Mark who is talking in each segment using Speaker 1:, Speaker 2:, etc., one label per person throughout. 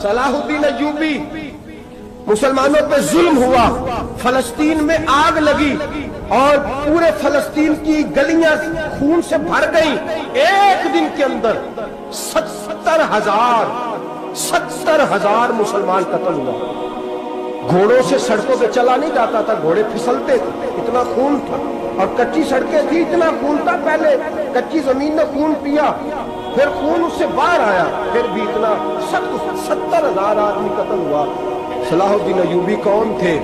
Speaker 1: صلاح الدین ایوبی، مسلمانوں پہ ظلم ہوا، فلسطین میں آگ لگی اور پورے فلسطین کی گلیاں خون سے بھر گئیں۔ ایک دن کے اندر 70,000 مسلمان قتل ہوا۔ گھوڑوں سے سڑکوں پہ چلا نہیں جاتا تھا، گھوڑے پھسلتے تھے، اتنا خون تھا، اور کچی سڑکیں تھی، اتنا خون تھا۔ پہلے کچی زمین نے خون پیا، پھر خون اس سے باہر آیا، پھر بھی اتنا 70,000 آدمی قتل ہوا۔ صلاح الدین ایوبی کون تھے؟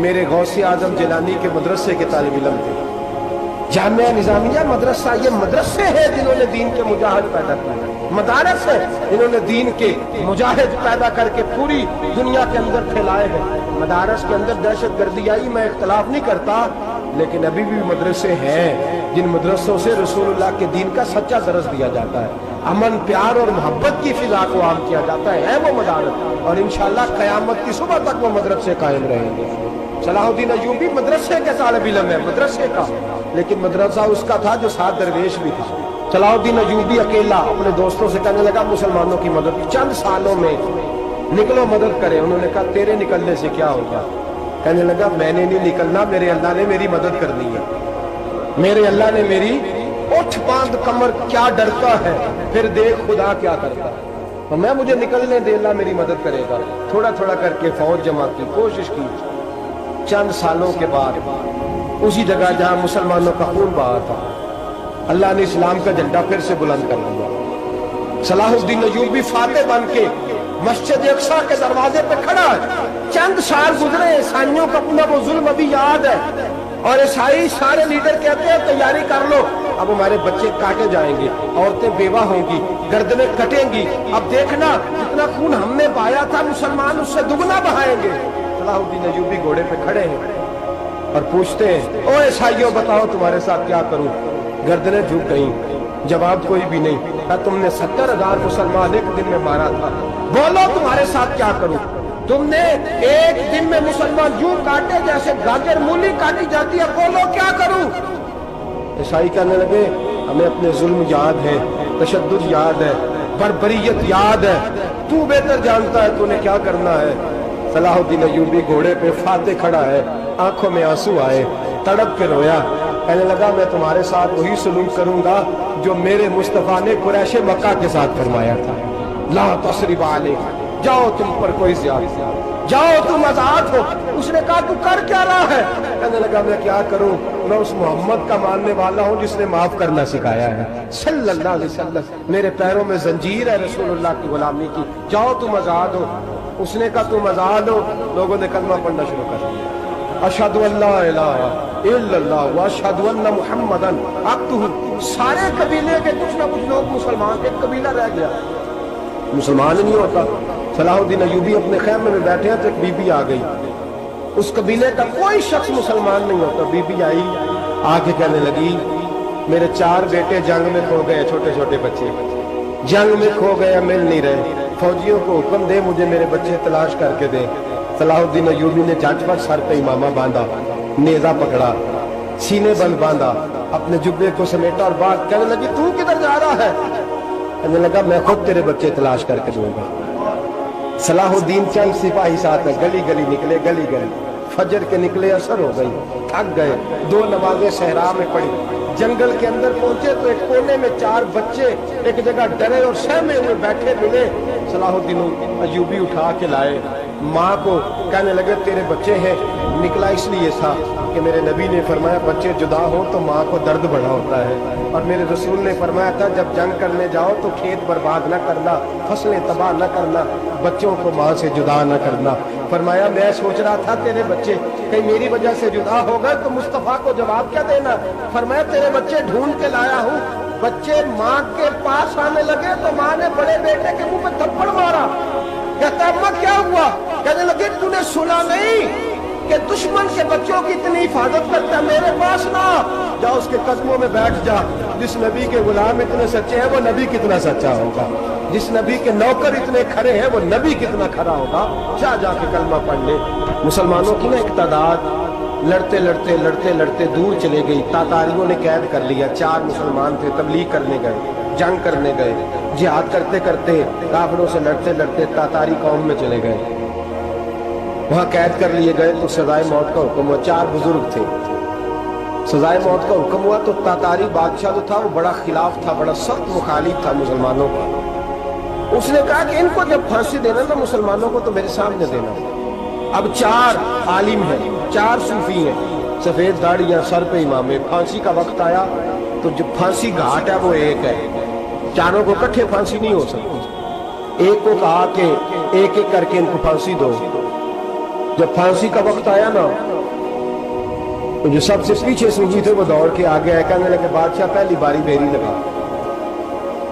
Speaker 1: میرے غوث اعظم جیلانی کے مدرسے کے طالب علم تھے۔ جامعہ نظامیہ مدرسہ، یہ مدرسے ہیں جنہوں نے دین کے مجاہد پیدا کیے، مدارس ہیں جنہوں نے دین کے مجاہد پیدا کر کے پوری دنیا کے اندر پھیلائے ہیں۔ مدارس کے اندر دہشت گردی آئی، میں اختلاف نہیں کرتا، لیکن ابھی بھی مدرسے ہیں جن مدرسوں سے رسول اللہ کے دین کا سچا درس دیا جاتا ہے، امن، پیار اور محبت کی فضا کو عام کیا جاتا ہے وہ مدارس، اور انشاءاللہ قیامت کی صبح تک وہ مدرسے قائم رہیں گے۔ صلاح الدین ایوبی مدرسے کے طالب علم ہے، مدرسے کا، لیکن مدرسہ اس کا تھا جو ساتھ درویش بھی تھا۔ صلاح الدین ایوبی اکیلا اپنے دوستوں سے کہنے لگا مسلمانوں کی مدد چند سالوں میں نکلو مدد کرے۔ انہوں نے کہا تیرے نکلنے سے کیا ہوگا؟ کہنے لگا میں نے نہیں نکلنا، میرے اللہ نے میری مدد کرنی ہے، میرے اللہ نے میری اٹھ باندھ کمر، کیا ڈرتا ہے پھر دیکھ خدا کیا کرتا ہے، اور میں مجھے نکلنے دے، اللہ میری مدد کرے گا۔ تھوڑا تھوڑا کر کے فوج جمع کی، کوشش کی۔ چند سالوں کے بعد اسی جگہ جہاں مسلمانوں کا خون بہا تھا، اللہ نے اسلام کا جھنڈا پھر سے بلند کر دیا۔ صلاح الدین ایوبی فاتح بن کے مسجد اقصیٰ کے دروازے پہ کھڑا ہے۔ چند سال گزرے، عیسائیوں کا اپنا وہ ظلم ابھی یاد ہے، اور عیسائی سارے لیڈر کہتے ہیں تیاری کر لو، اب ہمارے بچے کاٹے جائیں گے، عورتیں بیوہ ہوں گی، گردنیں کٹیں گی، اب دیکھنا جتنا خون ہم نے بہایا تھا مسلمان اس سے دگنا بہائیں گے۔ صلاح الدین ایوبی گھوڑے پہ کھڑے ہیں اور پوچھتے ہیں او عیسائیوں بتاؤ تمہارے ساتھ کیا کروں؟ گردنیں جھک گئیں، جواب کوئی بھی نہیں۔ کہا تم نے 70,000 مسلمان ایک دن میں مارا تھا، بولو تمہارے ساتھ کیا کروں؟ تم نے ایک دن میں مسلمان یوں کاٹے جیسے گاجر مولی کاٹی جاتی ہے، بولو کیا کروں؟ عیسائی کہنے لگے ہمیں اپنے ظلم یاد ہے، تشدد یاد ہے، بربریت یاد ہے، تو بہتر جانتا ہے تو نے کیا کرنا ہے۔ صلاح الدین ایوبی گھوڑے پہ فاتح کھڑا ہے، آنکھوں میں آنسو آئے، تڑپ کے رویا، کہنے لگا میں تمہارے ساتھ وہی سلوک کروں گا جو میرے مصطفیٰ نے قریش مکہ کے ساتھ فرمایا تھا، لا تثریب علیکم، جاؤ تم پر کوئی زیادہ، جاؤ تم آزاد ہو۔ اس نے کہا تو کر کیا رہا ہے؟ کہنے لگا میں کیا کروں، میں اس محمد کا ماننے والا ہوں جس نے معاف کرنا سکھایا ہے صلی اللہ علیہ وسلم، میرے پیروں میں زنجیر ہے رسول اللہ کی غلامی کی، جاؤ تم آزاد ہو۔ اس نے کہا تم آزاد ہو، لوگوں نے کلمہ پڑھنا شروع کر دیا، اشہد ان لا الہ الا اللہ واشہد ان محمدً عبدہ۔ سارے قبیلے کے کچھ نہ کچھ لوگ مسلمان، ایک قبیلہ رہ گیا مسلمان نہیں ہوتا۔ صلاح الدین ایوبی اپنے خیمے میں بیٹھے ہیں تو ایک بی بی آ گئی، اس قبیلے کا کوئی شخص مسلمان نہیں ہوتا۔ بی بی آئی، آ کے کہنے لگی میرے 4 بیٹے جنگ میں کھو گئے، چھوٹے چھوٹے بچے جنگ میں کھو گئے، مل نہیں رہے، فوجیوں کو حکم دے مجھے میرے بچے تلاش کر کے دے۔ صلاح الدین ایوبی نے جھٹ پر سر پہ امامہ باندھا، نیزہ پکڑا، سینے بند باندھا، اپنے جبے کو سمیٹا اور بات کہنے لگی تو کدھر جا رہا ہے؟ کہنے لگا میں خود تیرے بچے تلاش کر کے دوں گا۔ صلاح الدین چند سپاہی ساتھ ہیں، گلی گلی نکلے، گلی گلی فجر کے نکلے، اثر ہو گئی، تھک گئے، 2 نمازیں صحرا میں پڑھی، جنگل کے اندر پہنچے تو ایک کونے میں 4 بچے ایک جگہ ڈرے اور سہمے ہوئے بیٹھے ملے۔ صلاح الدین ایوبی اٹھا کے لائے، ماں کو کہنے لگے تیرے بچے ہیں، نکلا اس لیے تھا کہ میرے نبی نے فرمایا بچے جدا ہو تو ماں کو درد بڑا ہوتا ہے، اور میرے رسول نے فرمایا تھا جب جنگ کرنے جاؤ تو کھیت برباد نہ کرنا، فصلیں تباہ نہ کرنا، بچوں کو ماں سے جدا نہ کرنا۔ فرمایا میں سوچ رہا تھا تیرے بچے کہیں میری وجہ سے جدا ہو گئے تو مصطفیٰ کو جواب کیا دینا۔ فرمایا تیرے بچے ڈھونڈ کے لایا ہوں۔ بچے ماں کے پاس آنے لگے تو ماں نے بڑے بیٹے کے منہ پہ تھپڑ مارا، کہتا اماں کیا ہوا؟ کہنے لگے تو نے سنا نہیں کہ دشمن سے بچوں کی اتنی حفاظت کرتا ہے، میرے پاس نہ جا، اس کے قدموں میں بیٹھ جا۔ جس نبی کے غلام اتنے سچے ہیں وہ نبی کتنا سچا ہوگا، جس نبی کے نوکر اتنے کھڑے ہیں وہ نبی کتنا کھڑا ہوگا، جا کے کلمہ پڑھ لے۔ مسلمانوں کی نا ایک تعداد لڑتے لڑتے لڑتے لڑتے دور چلے گئی، تاتاریوں نے قید کر لیا، 4 مسلمان تھے، تبلیغ کرنے گئے، جنگ کرنے گئے، जिहाद करते करते काफिरों से लड़ते लड़ते तातारी कौम में चले गए, वहां कैद कर लिए गए तो सजाए मौत का हुक्म हुआ। 4 बुजुर्ग थे, सजाए मौत का हुक्म हुआ तो तातारी बादशाह जो था वो बड़ा खिलाफ था, बड़ा सख्त मुखालिफ था मुसलमानों का। उसने कहा कि इनको जब फांसी देना तो मुसलमानों को तो मेरे सामने देना। अब 4 आलिम हैं, 4 सूफी हैं, सफेद दाढ़ियां, सर पे इमामे। फांसी का वक्त आया तो जो फांसी घाट है वो एक है, चारों को इकट्ठे फांसी नहीं हो सकती। एक को कहा कि एक एक करके इनको फांसी दो। जब फांसी का वक्त आया ना तो जो सबसे पीछे सूफी थे वो दौड़ के आगे आए, कहने लगे बादशाह पहली बारी मेरी लगा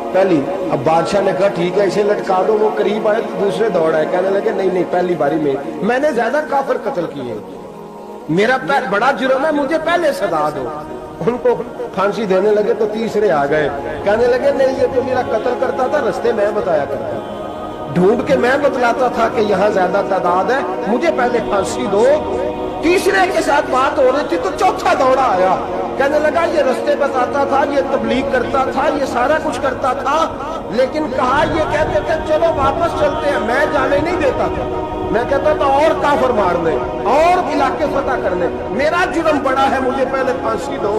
Speaker 1: पहली। अब बादशाह ने कहा ठीक है इसे लटका दो। वो करीब आए तो दूसरे दौड़ आए, कहने लगे नहीं नहीं पहली बारी में, मैंने ज्यादा काफिर कत्ल किए, मेरा बड़ा जुर्म है, मुझे पहले सजा दो। उनको फांसी देने लगे तो तीसरे आ गए, कहने लगे नहीं ये तो मेरा कत्ल करता था, रास्ते मैं बताया करता, ढूंढ के मैं बतलाता था कि यहाँ ज्यादा तादाद है, मुझे पहले फांसी दो। तीसरे के साथ बात हो रही थी तो चौथा दौड़ा आया, कहने लगा ये रास्ते बताता था, ये तबलीग करता था, ये सारा कुछ करता था, लेकिन कहा ये कहते थे चलो वापस चलते हैं, मैं जाने नहीं देता था, मैं कहता था और काफिर मारने और इलाके फतह करने, मेरा जुर्म बड़ा है, मुझे पहले फांसी दो।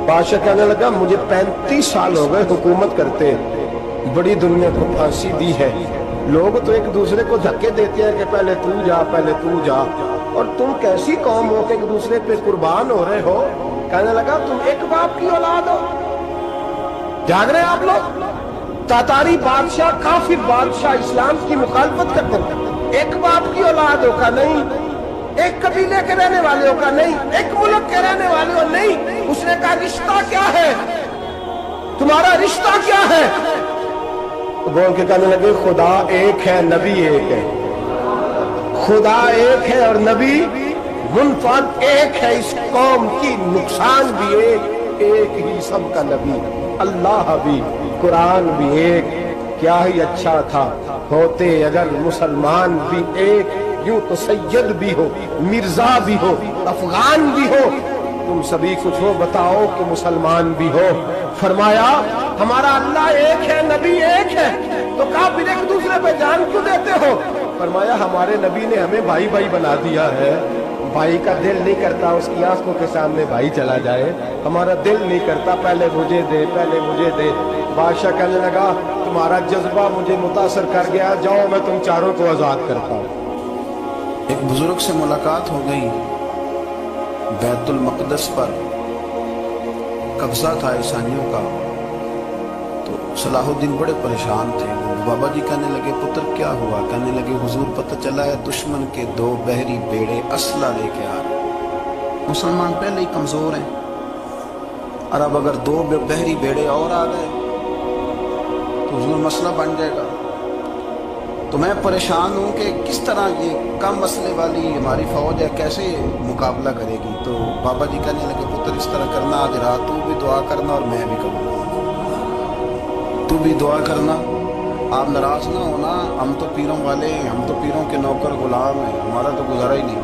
Speaker 1: बादशाह कहने लगा मुझे 35 साल हो गए हुकूमत करते, बड़ी दुनिया को फांसी दी है, लोग तो एक दूसरे को धक्के देते हैं कि पहले तू जा पहले तू जा, और तुम कैसी कौम हो कि एक दूसरे पे कुर्बान हो रहे हो। कहने लगा तुम एक बाप की औलाद हो, जाग रहे आप लोग। तातारी बादशाह काफिर बादशाह इस्लाम की मुखालफत करते थे, एक बाप की औलाद हो का नहीं, एक कबीले के रहने वाले हो का नहीं, एक मुल्क के रहने वाले हो नहीं। उसने कहा रिश्ता क्या है तुम्हारा, रिश्ता क्या है? तो बोल के कहने लगे खुदा एक है नबी एक है, खुदा एक है और नबी मुनफरद एक है, इस कौम की नुकसान भी एक ही सबका नबी, अल्लाह भी कुरान भी एक। क्या ही अच्छा था होते अगर मुसलमान भी एक, यूं तो सैयद भी हो, मिर्जा भी हो, अफगान भी हो, तुम सभी कुछ हो बताओ कि मुसलमान भी हो। फरमाया हमारा अल्लाह एक है नबी एक है, तो काफिर एक दूसरे पे जान क्यों देते हो? फरमाया हमारे नबी ने हमें भाई भाई बना दिया है, भाई का दिल नहीं करता उसकी आंखों के सामने भाई चला जाए, हमारा दिल नहीं करता पहले मुझे दे पहले मुझे दे। बादशाह कहने लगा तुम्हारा जज्बा मुझे मुतासर कर गया, जाओ मैं तुम चारों को आजाद करता हूँ।
Speaker 2: एक बुजुर्ग से मुलाकात हो गई, बैतुल मक़दस पर कब्जा था ईसाइयों का, तो सलाहुद्दीन बड़े परेशान थे। बाबा जी कहने लगे पुत्र क्या हुआ? कहने लगे हुजूर पता चला है दुश्मन के 2 बहरी बेड़े असला लेके आ रहे, मुसलमान पहले ही कमजोर हैं, और अब अगर 2 बहरी बेड़े और आ गए तो हुजूर मसला बन जाएगा। तो मैं परेशान हूँ कि किस तरह ये कम मसले वाली हमारी फौज है कैसे मुकाबला करेगी। तो बाबा जी कहने लगे पुत्र इस तरह करना, आज रात तू भी दुआ करना और मैं भी करूँगा, तू भी दुआ करना, आप नाराज ना होना, हम तो पीरों वाले हैं, हम तो पीरों के नौकर गुलाम हैं, हमारा तो गुजारा ही नहीं,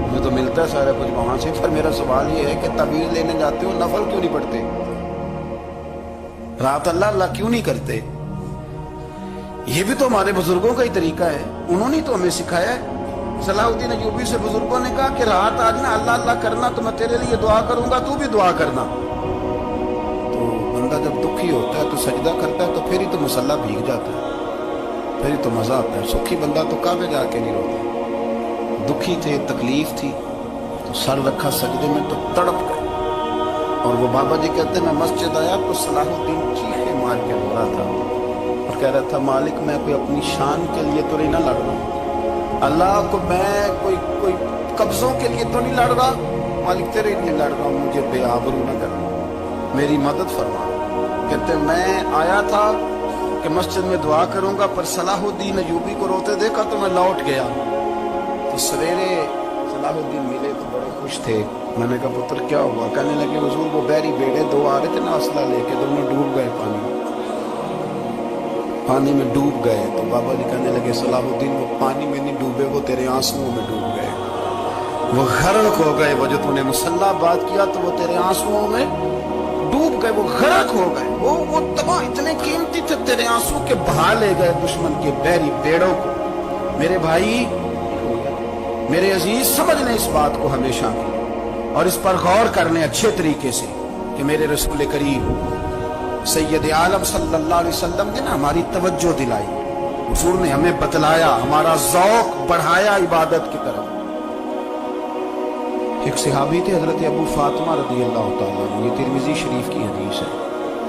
Speaker 2: हमें तो मिलता है सारा कुछ वहाँ से। फिर मेरा सवाल ये है कि तबीर लेने जाते हो नफल क्यों नहीं पढ़ते, रात अल्लाह अल्लाह क्यों नहीं करते? ये भी तो हमारे बुजुर्गों का ही तरीका है, उन्होंने तो हमें सिखाया है। सलाहुद्दीन अय्यूबी से बुजुर्गों ने कहा कि रात आज ना अल्लाह अल्लाह करना, तो मैं तेरे लिए दुआ करूंगा, तू भी दुआ करना। तो बंदा जब दुखी होता है तो सजदा करता है, तो फिर ही तो मुसल्ला भीग जाता है, फिर ही तो मजा आता है। सुखी बंदा तो काबे जाके नहीं रोता, दुखी थे तकलीफ थी तो सर रखा सजदे में तो तड़प गए। और वो बाबा जी कहते हैं मैं मस्जिद आया तो सलाहुद्दीन चीखे मार के रो रहा था और कह रहा था मालिक मैं कोई अपनी शान के लिए तो नहीं ना लड़ रहा, अल्लाह को मैं कोई कब्जों के लिए तो नहीं लड़ रहा, मालिक तेरे लिए लड़ रहा हूँ, मुझे बेआबरू न करना, मेरी मदद फरमा। कहते मैं आया था कि मस्जिद में दुआ करूंगा, पर सलाहुद्दीन अय्यूबी को रोते देखा तो मैं लौट गया। तो सवेरे सलाहुद्दीन मिले तो बड़े खुश थे। मैंने कहा पुत्र क्या हुआ? कहने लगे हुजूर वो बहरी बेड़े 2 आ रहे थे ना असला लेके, दोनों डूब गए पानी में डूब गए। तो बाबा जी कहने लगे सलाहुद्दीन वो पानी में नहीं डूबे, वो तेरे आंसुओं में डूब गए, वो गर्क हो गए, वो जो तूने मुसल्ला बात किया तो वो तेरे आंसुओं में डूब गए, वो गरक हो गए, वो तबाह, इतने कीमती थे, तेरे आंसू के बहा ले गए दुश्मन के बैरी बेड़ों को। मेरे भाई, मेरे अजीज, समझ लें इस बात को हमेशा की, और इस पर गौर करने अच्छे तरीके से कि मेरे रसूल करीम सैयद आलम सल्लल्लाहु अलैहि वसल्लम ने ना हमारी तवज्जो दिलाई, हुजूर ने हमें बतलाया, हमारा ज़ौक़ बढ़ाया इबादत की तरफ। एक सहाबी थे हजरत अबू फातिमा रज़ियल्लाहु ताला अन्हु, ये तिरमिज़ी शरीफ की हदीस है।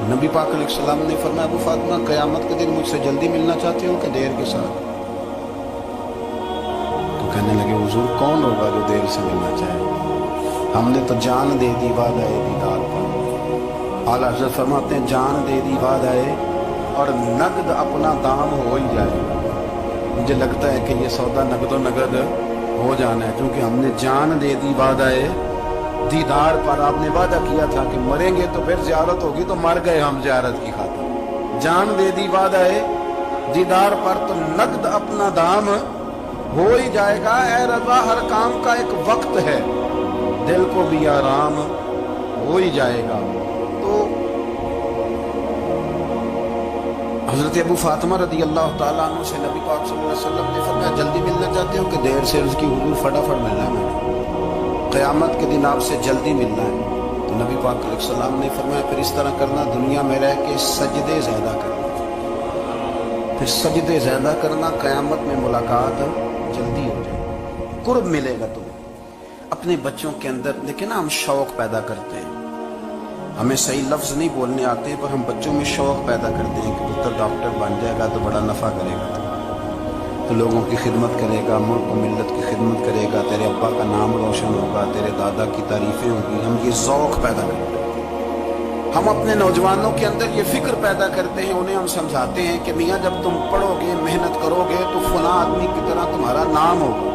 Speaker 2: नबी पाक अलैहिस्सलाम ने फरमाया, अबू फातिमा, क़यामत के दिन मुझसे जल्दी मिलना चाहते हो कि देर के साथ? तो कहने लगे, हुजूर कौन होगा जो देर से मिलना चाहे? हमने तो जान दे दी वादा दीदार पर। आला हज़रत फरमाते हैं, जान दे दी वादा और नगद अपना दाम हो ही जाएगा। मुझे लगता है कि ये सौदा नगदो नगद हो जाना है, क्योंकि हमने जान दे दी वादा दीदार पर। आपने वादा किया था कि मरेंगे तो फिर ज़ियारत होगी, तो मर गए हम ज़ियारत की खातिर। जान दे दी वादा दीदार पर, तो नगद अपना दाम हो ही जाएगा। ऐ रज़ा, हर काम का एक वक्त है, दिल को भी आराम हो ही जाएगा। तो हज़रत अबू फातिमा रज़ियल्लाहु ताला अन्हु से नबी पाक सल्लल्लाहु अलैहि वसल्लम ने फरमाया, जल्दी मिलना चाहते हो कि देर से? उसकी हुजूर, फटाफट मिलना है मुझे, क़यामत के दिन आपसे जल्दी मिलना है। तो नबी पाक अलैहिस्सलाम ने फरमाया, फिर इस तरह करना, दुनिया में रह के सजदे ज़्यादा करना, फिर सजदे ज़्यादा करना, क़यामत में मुलाकात जल्दी हो जाए, कुर्ब मिलेगा तुम्हें। अपने बच्चों के अंदर देखिए ना, हम शौक़ पैदा करते हैं, हमें सही लफ्ज़ नहीं बोलने आते हैं, पर हम बच्चों में शौक़ पैदा करते हैं कि पुत्र डॉक्टर बन जाएगा तो बड़ा नफ़ा करेगा, तो लोगों की खिदमत करेगा, मुल्क मिल्लत की खिदमत करेगा, तेरे अब्बा का नाम रोशन होगा, तेरे दादा की तारीफ़ें होंगी। हम ये ज़ौक़ पैदा करते हैं। हम अपने नौजवानों के अंदर ये फ़िक्र पैदा करते हैं, उन्हें हम समझाते हैं कि मियाँ, जब तुम पढ़ोगे, मेहनत करोगे, तो फलां आदमी की तरह तुम्हारा नाम होगा।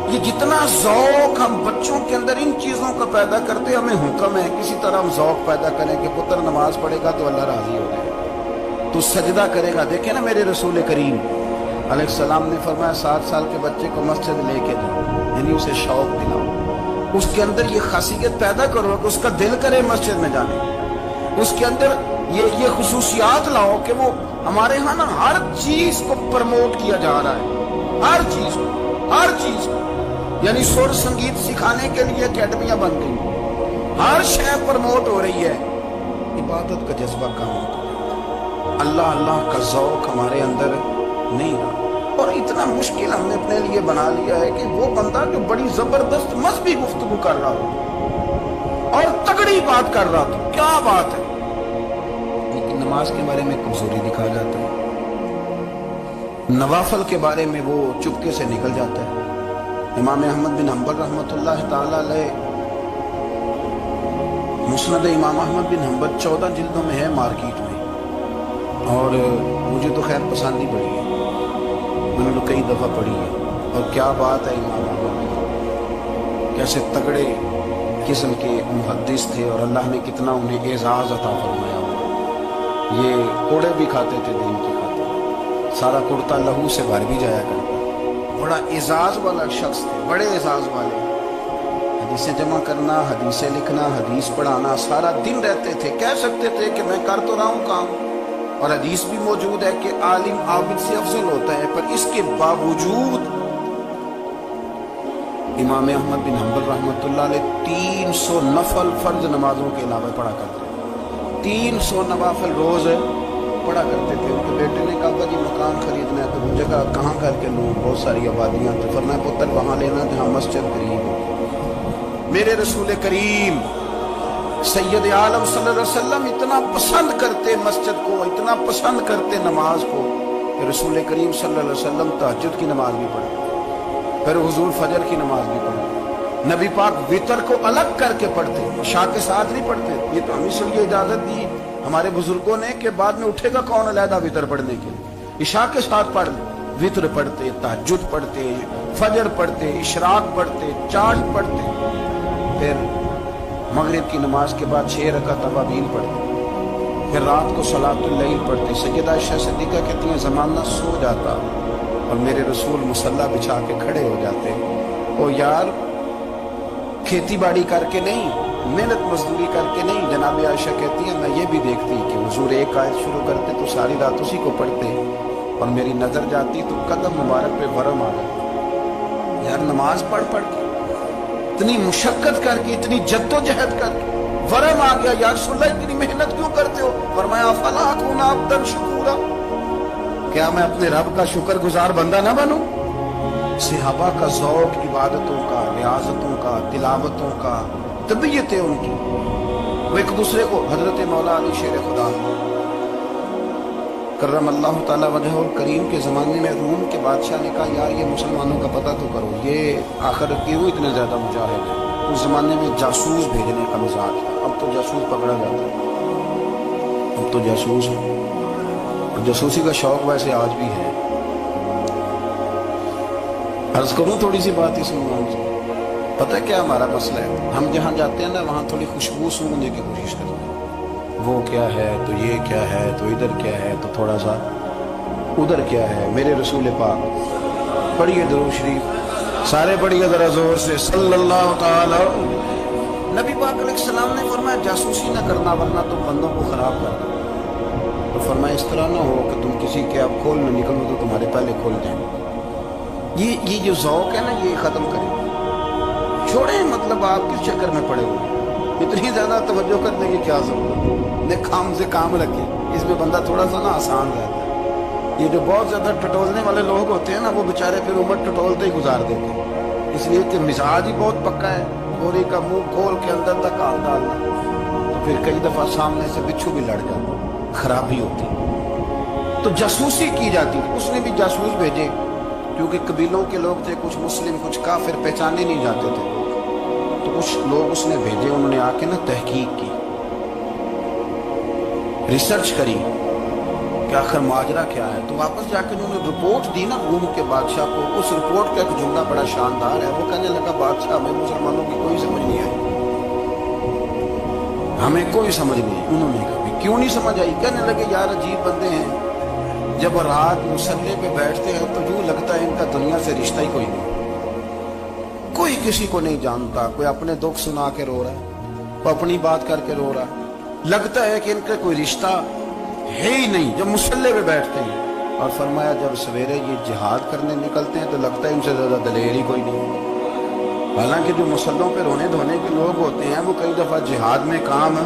Speaker 2: ये जितना ज़ौक़ हम बच्चों के अंदर इन चीज़ों का पैदा करते हैं, हमें हुक्म है किसी तरह हम ज़ौक़ पैदा करें कि पुत्र नमाज पढ़ेगा तो अल्लाह राज़ी हो जाएगा, तो सजदा करेगा। देखे ना मेरे रसूल करीम अलैहिस्सलाम ने फरमाया, 7 साल के बच्चे को मस्जिद लेके जाओ, यानी उसे शौक़ दिलाओ, उसके अंदर ये खासियत पैदा करो कि उसका दिल करे मस्जिद में जाने, उसके अंदर ये खुसूसियात लाओ कि वो हमारे यहाँ ना हर चीज़ को प्रमोट किया जा रहा है, हर चीज़ को, यानी सुर संगीत सिखाने के लिए अकेडमियां बन गई, हर शय प्रमोट हो रही है। इबादत का जज्बा कम होता है, अल्लाह अल्लाह का ज़ौक़ हमारे अंदर नहीं रहा। और इतना मुश्किल हमने अपने लिए बना लिया है कि वो बंदा जो बड़ी जबरदस्त मज़हबी गुफ्तगू कर रहा हो और तगड़ी बात कर रहा था, क्या बात है, लेकिन नमाज के बारे में कमजोरी दिखा जाता है, नवाफल के बारे में वो चुपके से निकल जाता है। इमाम अहमद बिन हम्बल रहमतुल्लाह ताला अलैह, मुस्नद इमाम अहमद बिन हम्बल 14 जिल्दों में है मार्केट में, और मुझे तो खैर पसंद ही पड़ी है, मैंने तो कई दफ़ा पढ़ी है। और क्या बात है, इमाम अहमद कैसे तगड़े किस्म के मुहद्दिस थे, और अल्लाह ने कितना उन्हें एजाज़ अता फरमाया। ये कोड़े भी खाते थे दीन की खातिर, सारा कुर्ता लहू से भर भी जाया करता, बड़ा एजाज वाला शख्स थे, बड़े एजाज वाले। हदीसें जमा करना, हदीसें लिखना, हदीस पढ़ाना, सारा दिन रहते थे। कह सकते थे कि मैं कर तो रहा हूँ काम, और हदीस भी मौजूद है कि आलिम आबिद से अफजल होता है, पर इसके बावजूद इमाम अहमद बिन हम्बल रहमतुल्लाह अलैह 300 नफल फर्ज नमाजों के अलावा पढ़ा करते थे, 300 नवाफल रोज पढ़ा करते थे। उनके बेटे ने कहा, जी मकान खरीदना है, तो वो जगह कहाँ करके लूँ, बहुत सारी आबादियाँ, तो फरमाया पुत्र वहाँ लेना जहाँ मस्जिद करीब हो। मेरे रसूल करीम सैयद आलम सल्लल्लाहु अलैहि वसल्लम इतना पसंद करते मस्जिद को, इतना पसंद करते नमाज को, कि रसूल करीम सल्लल्लाहु अलैहि वसल्लम तहज्जुद की नमाज भी पढ़ते, फिर हुजूर फजर की नमाज भी पढ़ते। नबी पाक वितर को अलग करके पढ़ते, इशा के साथ नहीं पढ़ते। ये तो हमें इसलिए इजाजत दी हमारे बुजुर्गों ने कि बाद में उठेगा कौन अलहदा वितर पढ़ने के लिए, इशा के साथ पढ़ ले। वितर पढ़ते, तहज्जुद पढ़ते, फजर पढ़ते, इशराक पढ़ते, चाश पढ़ते, फिर मगरिब की नमाज के बाद 6 रकात तवाबीन पढ़ते, फिर रात को सलातुल लैल पढ़ते। सैयदा आयशा सिद्दीक़ा कहती हैं, ज़माना सो जाता और मेरे रसूल मुसल्ला बिछा के खड़े हो जाते। ओ यार, खेती बाड़ी करके नहीं, मेहनत मजदूरी करके नहीं। जनाब आयशा कहती है मैं ये भी देखती कि हुजूर एक आयत शुरू करते तो सारी रात उसी को पढ़ते, और मेरी नजर जाती तो कदम मुबारक पे वरम आ गया। यार नमाज पढ़ पढ़ के इतनी मुशक्कत करके इतनी जद्दोजहद करके वरम आ गया, यार सुल्ला इतनी मेहनत क्यों करते हो? फरमाया फला अकून अब्दन शुकूरा, क्या मैं अपने रब का शुक्रगुजार बंदा ना बनूं? सहाबा का ज़ौक़ इबादतों का, रियाजतों का, तिलावतों का, तबीयत है उनकी, वो एक दूसरे को, हजरत मौला अली शेर खुदा करम अल्लाह ताला वजहुल करीम के ज़माने में रूम के बादशाह ने कहा यार ये मुसलमानों का पता तो करो, ये आखिर क्यों इतने ज़्यादा मुजाहिद हैं? उस ज़माने में जासूस भेजने का मिजाज था, अब तो जासूस पकड़ा जाता है, अब तो जासूस है, और जासूसी का शौक वैसे आज भी है। अर्ज करूँ थोड़ी सी बात इस उन्वान से, पता है क्या हमारा मसला है? हम जहाँ जाते हैं ना वहाँ थोड़ी खुशबू सूंघने की कोशिश करते हैं, वो क्या है तो ये क्या है तो इधर क्या है तो थोड़ा सा उधर क्या है। मेरे रसूल पाक पढ़िए दुरूद शरीफ, सारे पढ़िए जरा जोर से, सल्लल्लाहु ताला। नबी पाक अलैहिस्सलाम ने फरमाया जासूसी ना करना वरना तुम बंदों को खराब कर दो। तो फरमाया इस तरह ना हो कि तुम किसी के आप खोल में निकलो तो तुम्हारे पहले खोल जाए। ये जो ज़ौक़ है ना ये ख़त्म करें, छोड़ें, मतलब आप किस चक्कर में पड़े हुए, इतनी ज़्यादा तवज्जो करने की क्या ज़रूरत है? काम से काम रखें, इसमें बंदा थोड़ा सा ना आसान रहता है। ये जो बहुत ज़्यादा टटोलने वाले लोग होते हैं ना वो बेचारे फिर उम्र टटोलते ही गुजार देते हैं, इसलिए कि मिजाज ही बहुत पक्का है, गोरी का मुंह खोल के अंदर तक हाथ डालना, तो फिर कई दफ़ा सामने से बिच्छू भी लड़ जाता, खराबी होती। तो जासूसी की जाती थी, उसने भी जासूस भेजे, क्योंकि कबीलों के लोग थे, कुछ मुस्लिम कुछ काफिर, पहचाने नहीं जाते थे, तो कुछ लोग उसने भेजे, उन्होंने आके ना तहकीक की, रिसर्च करी कि आखिर माजरा क्या है। तो वापस जाके उन्होंने रिपोर्ट दी ना रूम के बादशाह को। उस रिपोर्ट का एक जुमला बड़ा शानदार है, वो कहने लगा बादशाह हमें मुसलमानों की कोई समझ नहीं आई, हमें कोई समझ नहीं आई। उन्होंने कहा क्यों नहीं समझ आई? कहने लगे यार अजीब बंदे हैं, जब रात मुसल्ले पे बैठते हैं तो यूं लगता है इनका दुनिया से रिश्ता ही कोई नहीं, कोई किसी को नहीं जानता, कोई अपने दुख सुना के रो रहा है, कोई अपनी बात करके रो रहा है, लगता है कि इनका कोई रिश्ता है ही नहीं जब मुसल्ले पे बैठते हैं। और फरमाया जब सवेरे ये जिहाद करने निकलते हैं तो लगता है इनसे ज़्यादा दलेर ही कोई नहीं। हालांकि जो मुसल्लों पे रोने धोने के लोग होते हैं वो कई दफ़ा जिहाद में काम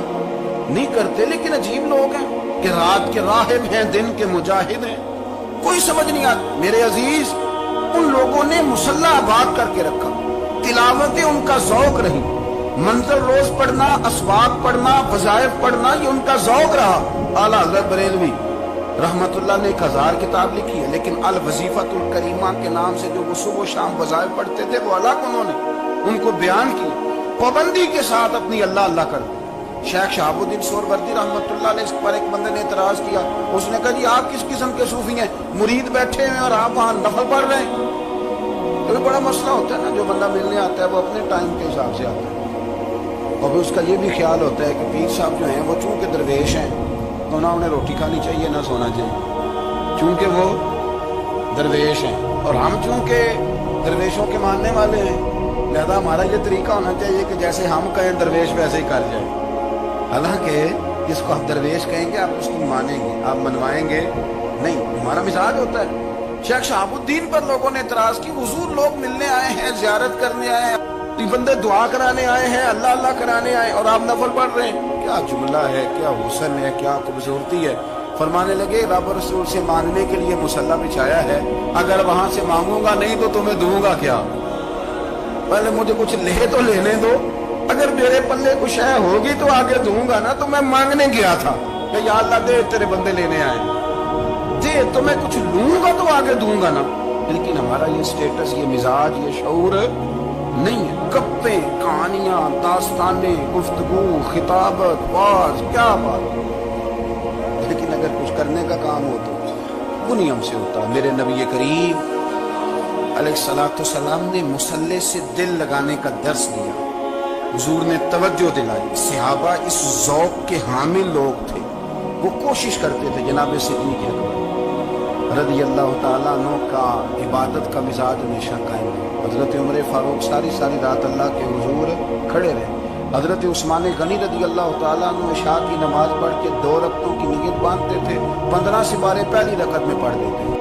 Speaker 2: नहीं करते, लेकिन अजीब लोग हैं कि रात के राहिब हैं, दिन के मुजाहिद हैं, कोई समझ नहीं आता। मेरे अजीज, उन लोगों ने मुसल्ला आबाद करके रखा, तिलावतें उनका ज़ौक़ रही, मंज़र रोज पढ़ना, असवाक पढ़ना, वज़ाइफ पढ़ना, ये उनका ज़ौक़ रहा। आला हज़रत बरेलवी रहमतुल्लाह ने 1000 किताब लिखी है, लेकिन अल वज़ीफ़तुल करीमा के नाम से जो वो सुबह शाम वज़ाइफ पढ़ते थे वो अलग उन्होंने उनको बयान किया, पाबंदी के साथ अपनी अल्लाह अल्लाह कर। शेख शहाबुद्दीन सोहरवर्दी रहमतुल्लाह ने इस पर एक बंदे ने एतराज़ किया, उसने कहा जी आप किस किस्म के सूफी हैं, मुरीद बैठे हैं और आप वहाँ नफल पढ़ रहे हैं। तो बड़ा मसला होता है ना, जो बंदा मिलने आता है वो अपने टाइम के हिसाब से आता है, और उसका ये भी ख्याल होता है कि पीर साहब जो हैं वो चूँकि दरवेश हैं तो ना उन्हें रोटी खानी चाहिए ना सोना चाहिए, चूँकि वो दरवेश हैं, और हम चूँकि दरवेशों के मानने वाले हैं, लिहाजा हमारा ये तरीका होना चाहिए कि जैसे हम कहें दरवेश वैसे ही कर जाए। हालांकि जिसको आप दरवेश कहेंगे आप उसकी मानेंगे, आप मनवाएंगे नहीं, हमारा मिजाज होता है। शेख शहाबुद्दीन पर लोगों ने इतराज की, हुजूर लोग मिलने आए हैं, जियारत करने आए हैं, बंदे दुआ कराने आए हैं, अल्लाह अल्लाह कराने आए, और आप नफल पढ़ रहे हैं, क्या जुमला है, क्या हुस्न है, क्या खूबसूरती है। फरमाने लगे रब रसूल से मांगने के लिए मुसल्ला बिछाया है, अगर वहां से मांगूंगा नहीं तो तुम्हें दूंगा क्या? पहले मुझे कुछ ले तो लेने दो, अगर मेरे पल्ले कुछ है होगी तो आगे दूंगा ना। तो मैं मांगने गया था कि या अल्लाह दे, तेरे बंदे लेने आए दे, तो मैं कुछ लूंगा तो आगे दूंगा ना। लेकिन हमारा ये स्टेटस, ये मिजाज, ये शऊर नहीं है। गप्पे, कहानियां, दास्ताने, गुफ्तगू, खिताबत, वाज, क्या बात। लेकिन अगर कुछ करने का काम हो तो वो नहीं हमसे होता। मेरे नबी करीम अलैहिस्सलाम ने मुसल्ले से दिल लगाने का दर्स दिया, हुजूर ने तवज्जो दिलाई। सहाबा इस ज़ौक़ के हामिल लोग थे, वो कोशिश करते थे। जनाब सिद्दीक़ अकबर रज़ी अल्लाह ताला अन्हु का इबादत का मिजाज हमेशा कायम है। हज़रत उमर फारूक सारी सारी रात अल्लाह के हुजूर खड़े रहे, حضرت عثمان غنی رضی اللہ تعالیٰ عنہ عشاء کی نماز پڑھ کے 2 رکعتوں کی نیت باندھتے تھے، 15 سپارے پہلی رکعت میں پڑھ دیتے